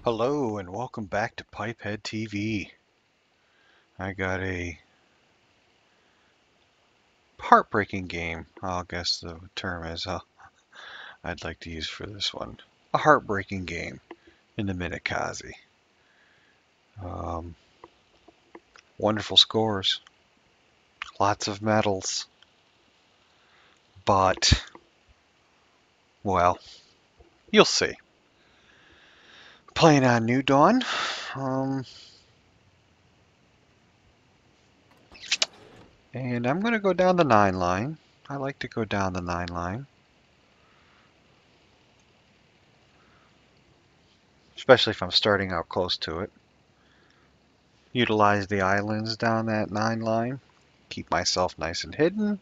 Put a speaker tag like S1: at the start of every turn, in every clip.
S1: Hello and welcome back to PipeHeadTV. I got a heartbreaking game, I guess the term is I'd like to use for this one. A heartbreaking game in the Minekazi. Um, Wonderful scores, lots of medals, but, well, you'll see. Playing on New Dawn. And I'm going to go down the 9 line. I like to go down the 9 line. Especially if I'm starting out close to it. Utilize the islands down that 9 line. Keep myself nice and hidden.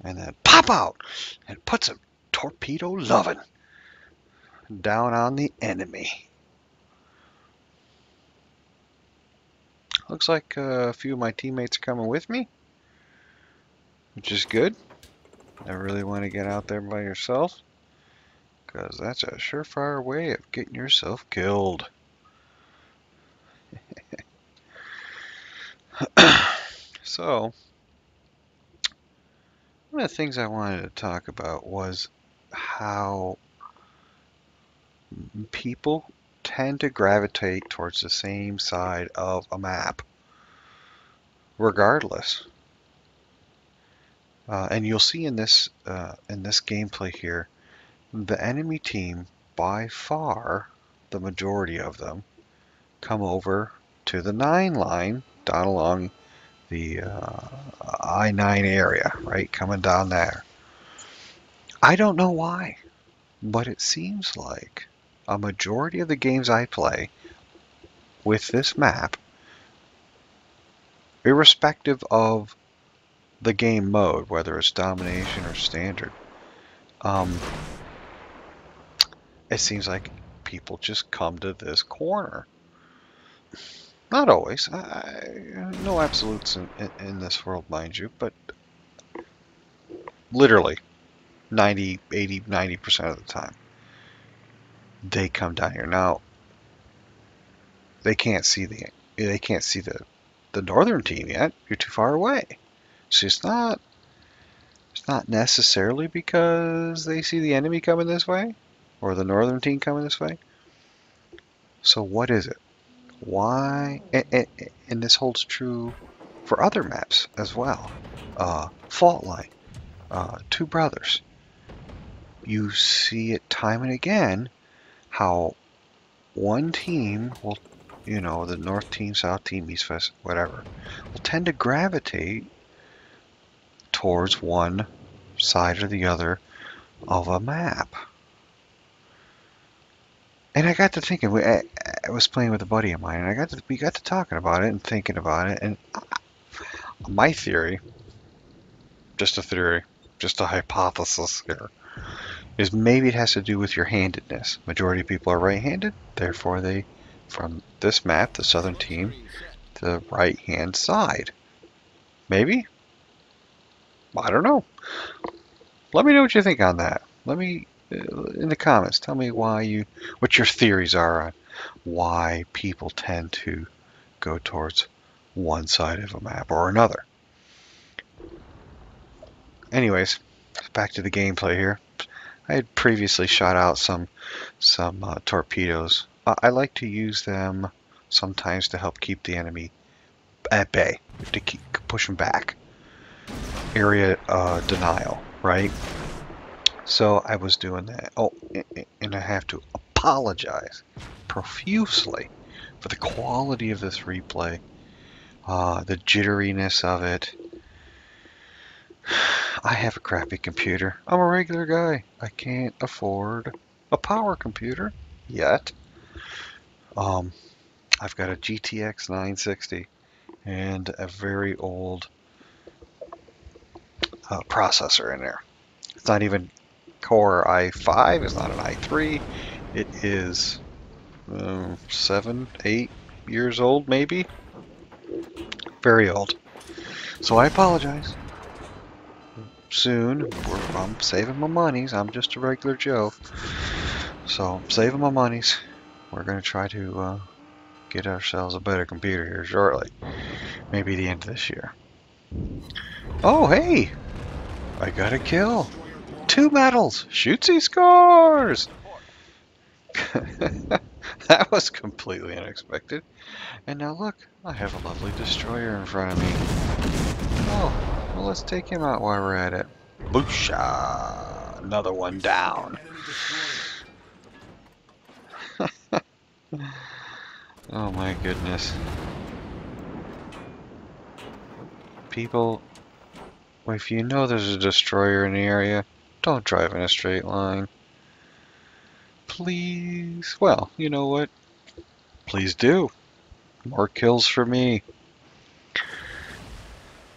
S1: And then pop out and put some torpedo loving down on the enemy. Looks like a few of my teammates are coming with me, which is good. I really want to get out there by yourself, because that's a surefire way of getting yourself killed. So, one of the things I wanted to talk about was how people tend to gravitate towards the same side of a map, regardless. And you'll see in this gameplay here, the enemy team, by far, the majority of them, come over to the 9 line down along the I-9 area, right? Coming down there. I don't know why, but it seems like a majority of the games I play with this map, irrespective of the game mode, whether it's domination or standard, it seems like people just come to this corner. Not always. No absolutes in this world, mind you, but literally 90, 80, 90% of the time they come down here. Now, they can't see the northern team yet. You're too far away. So it's not necessarily because they see the enemy coming this way or the northern team coming this way. So what is it? Why? And this holds true for other maps as well. Fault line, Two Brothers. You see it time and again how one team will, the north team, south team, east, west, whatever, will tend to gravitate towards one side or the other of a map. And I got to thinking, I was playing with a buddy of mine, and we got to talking about it and thinking about it, and my theory, just a theory, just a hypothesis here, is maybe it has to do with your handedness. Majority of people are right-handed, therefore they, from this map, the southern team, the right-hand side. Maybe? I don't know. Let me know what you think on that. Let me, in the comments, tell me what your theories are on why people tend to go towards one side of a map or another. Anyways, back to the gameplay here. I had previously shot out some torpedoes. I like to use them sometimes to help keep the enemy at bay, to keep pushing back. Area denial, right? So I was doing that. Oh, and I have to apologize profusely for the quality of this replay, the jitteriness of it. I have a crappy computer. I'm a regular guy. I can't afford a power computer yet. I've got a GTX 960 and a very old processor in there. It's not even Core i5, it's not an i3. It is 7, 8 years old, maybe. Very old. So I apologize. Soon, I'm saving my monies. I'm just a regular Joe. So I'm saving my monies. we're going to try to get ourselves a better computer here shortly. Maybe the end of this year. Oh, hey! I got a kill. 2 medals! Shootsy scores! That was completely unexpected. And now look, I have a lovely destroyer in front of me. Oh, well, let's take him out while we're at it. Boosha! Another one down. Oh my goodness. People, if you know there's a destroyer in the area, don't drive in a straight line. Please. Well, you know what? Please do. More kills for me.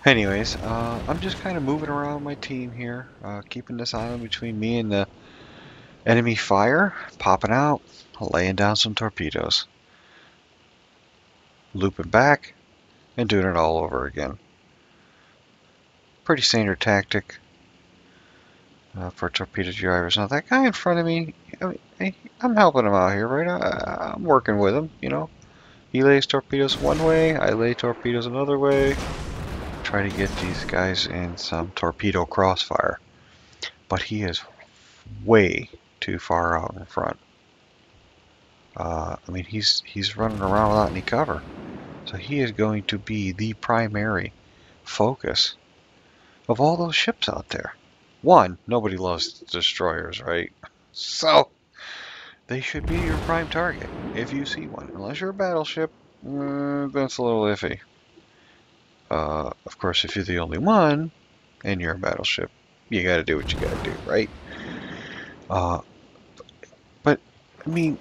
S1: Anyways, I'm just kind of moving around my team here, keeping this island between me and the enemy fire, popping out, laying down some torpedoes, looping back, and doing it all over again. Pretty standard tactic for torpedo drivers. Now that guy in front of me, I mean, I'm helping him out here, right? I'm working with him, you know. He lays torpedoes one way, I lay torpedoes another way. Try to get these guys in some torpedo crossfire. But he is way too far out in front. I mean, he's running around without any cover. So he is going to be the primary focus of all those ships out there. One, nobody loves destroyers, right? So they should be your prime target if you see one. Unless you're a battleship, that's a little iffy. Of course, if you're the only one and you're a battleship, you gotta do what you gotta do, right? But, I mean,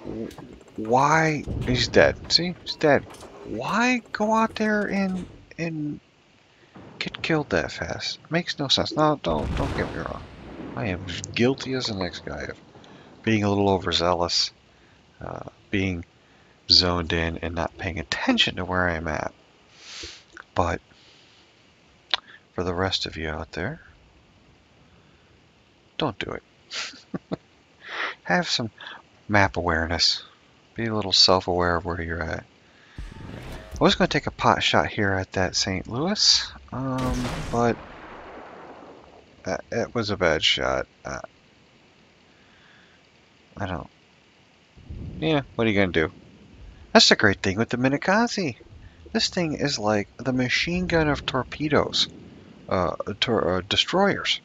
S1: why? He's dead. See? He's dead. Why go out there and get killed that fast? Makes no sense. No, don't get me wrong. I am as guilty as the next guy of being a little overzealous, being zoned in and not paying attention to where I'm at. But for the rest of you out there, don't do it. Have some map awareness. Be a little self-aware of where you're at. I was going to take a pot shot here at that St. Louis, but it was a bad shot. I don't... Yeah, what are you going to do? That's the great thing with the Minekazi. This thing is like the machine gun of torpedoes. Destroyers.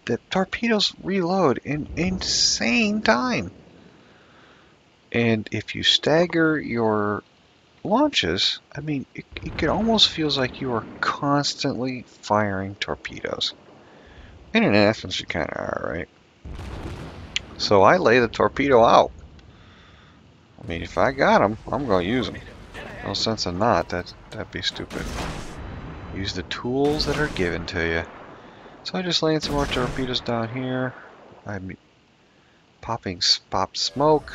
S1: The torpedoes reload in insane time. And if you stagger your launches, I mean, it almost feels like you are constantly firing torpedoes. And in essence, you kind of are, right? So I lay the torpedo out. I mean, if I got them, I'm going to use them. No sense in not. That'd be stupid. Use the tools that are given to you. So I just laying some more torpedoes down here. I'm popping pop smoke.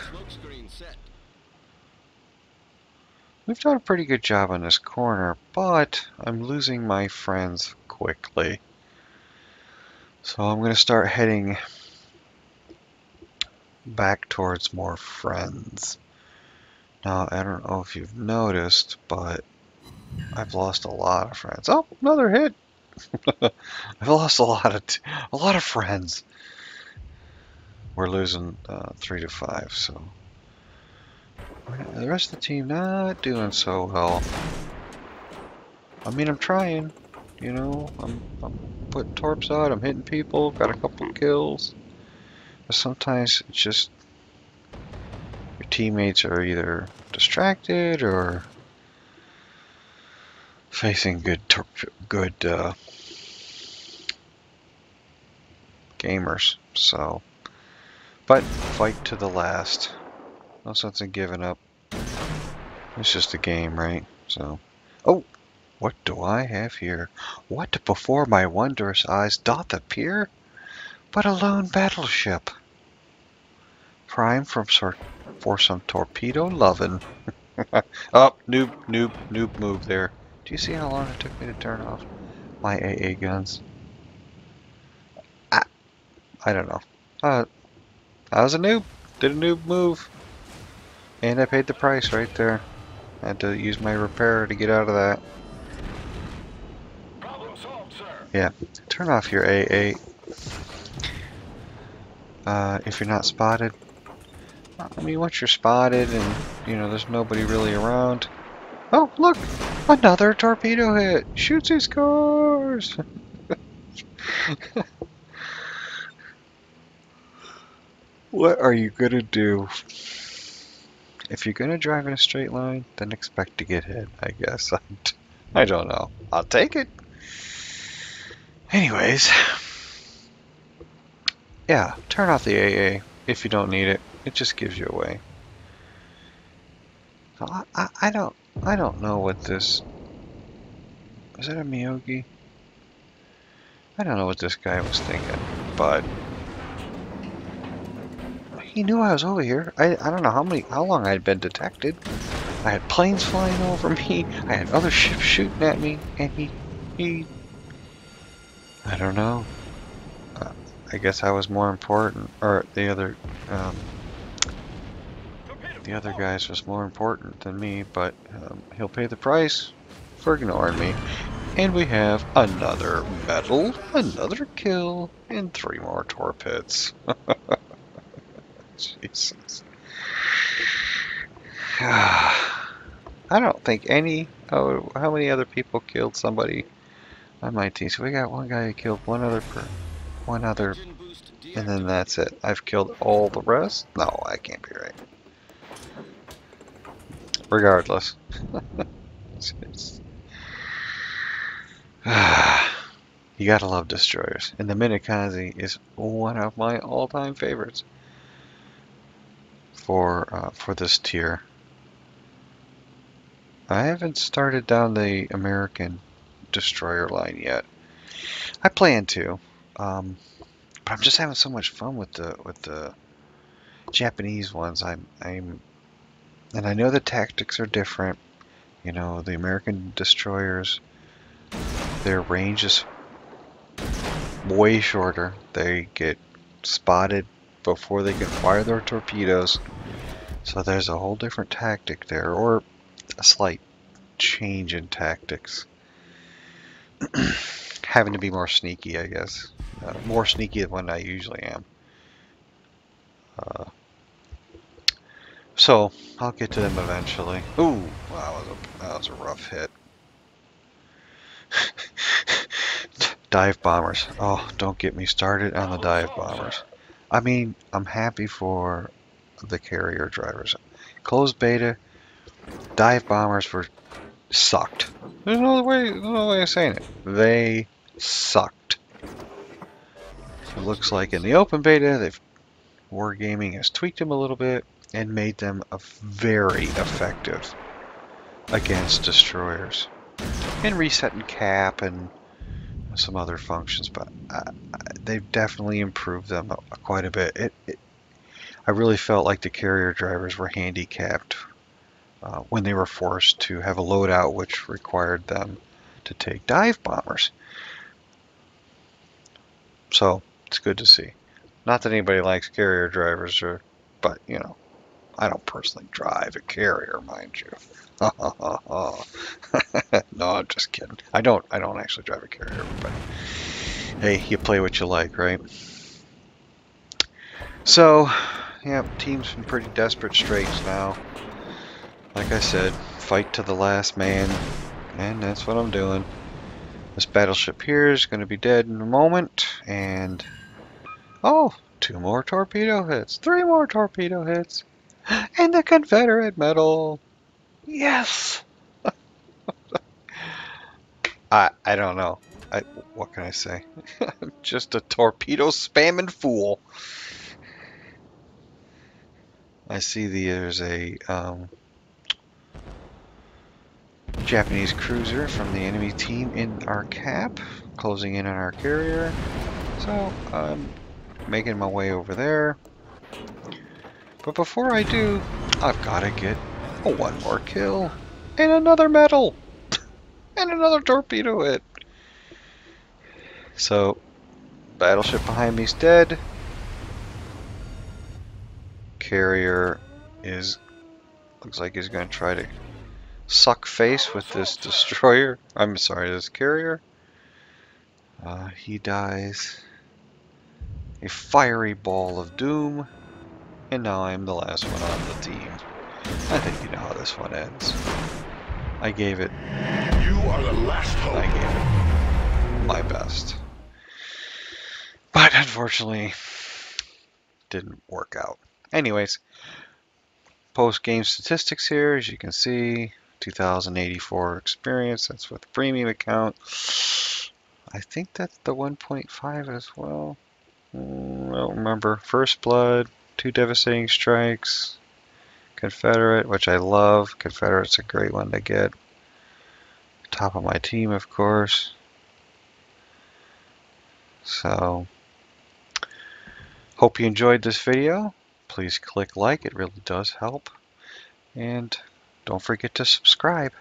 S1: We've done a pretty good job on this corner, but I'm losing my friends quickly. So I'm going to start heading back towards more friends. Now, I don't know if you've noticed, but I've lost a lot of friends. Oh, another hit! I've lost a lot of friends. We're losing 3 to 5, so the rest of the team not doing so well. I mean, I'm trying. You know, I'm putting torps out. I'm hitting people. Got a couple kills. But sometimes it's just your teammates are either distracted or facing good gamers. So, but fight to the last. No sense in giving up. It's just a game, right? So, oh, what do I have here? What before my wondrous eyes doth appear but a lone battleship, primed for some torpedo lovin'. Oh, noob move there. Do you see how long it took me to turn off my AA guns? I don't know. I was a noob. Did a noob move. And I paid the price right there. I had to use my repair to get out of that.
S2: Problem solved, sir.
S1: Yeah, turn off your AA if you're not spotted. I mean, once you're spotted and, you know, there's nobody really around. Oh, look! Another torpedo hit! Shoots, he scores! What are you gonna do? If you're gonna drive in a straight line, then expect to get hit, I guess. I don't know. I'll take it. Anyways, yeah, turn off the AA if you don't need it. It just gives you away. So I don't know what this. Is that a Miyogi? I don't know what this guy was thinking, but he knew I was over here. I don't know how long I had been detected. I had planes flying over me. I had other ships shooting at me, and he. I don't know. I guess I was more important, or um, the other guys was more important than me. But he'll pay the price for ignoring me. And we have another medal, another kill, and 3 more torpedoes. Jesus. I don't think any. Oh, how many other people killed somebody on my team? So we got one guy who killed one other, and then that's it. I've killed all the rest. No, that can't be right. Regardless, you gotta love destroyers, and the Minekazi is one of my all-time favorites for this tier. I haven't started down the American destroyer line yet. I plan to, but I'm just having so much fun with the Japanese ones. And I know the tactics are different. You know, the American destroyers, their range is way shorter. They get spotted before they can fire their torpedoes. So there's a whole different tactic there, or a slight change in tactics. Having to be more sneaky, I guess. More sneaky than I usually am. So I'll get to them eventually. Ooh, wow, that was a rough hit. Dive bombers. Oh, don't get me started on the dive bombers. I mean, I'm happy for the carrier drivers. Closed beta, dive bombers sucked. There's no way of saying it. They sucked. It looks like in the open beta, Wargaming has tweaked them a little bit and made them very effective against destroyers. And resetting cap and some other functions, but they've definitely improved them quite a bit. I really felt like the carrier drivers were handicapped when they were forced to have a loadout which required them to take dive bombers. So it's good to see. Not that anybody likes carrier drivers, but you know, I don't personally drive a carrier, mind you. No, I'm just kidding. I don't actually drive a carrier, but hey, you play what you like, right? So, yeah, team's in pretty desperate straits now. Like I said, fight to the last man, and that's what I'm doing. This battleship here is going to be dead in a moment, and oh, 2 more torpedo hits, 3 more torpedo hits, and the Confederate medal. Yes! I don't know. What can I say? I'm just a torpedo spamming fool. I see there's a Japanese cruiser from the enemy team in our cap, closing in on our carrier. So I'm making my way over there. But before I do, I've got to get a 1 more kill and another medal and another torpedo hit. So battleship behind me's dead. Carrier is Looks like he's going to try to suck face with this destroyer. I'm sorry, this carrier. He dies. A fiery ball of doom. And now I'm the last one on the team. I think you know how this one ends. I gave it.
S2: You are the last hope.
S1: I gave it my best. But unfortunately, didn't work out. Anyways, post-game statistics here, as you can see, 2,084 experience. That's with the premium account. I think that's the 1.5 as well. I don't remember. First Blood, 2 devastating strikes. Confederate, which I love. Confederate's a great one to get. Top of my team, of course. So, hope you enjoyed this video. Please click like, it really does help. And don't forget to subscribe.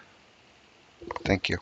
S1: Thank you.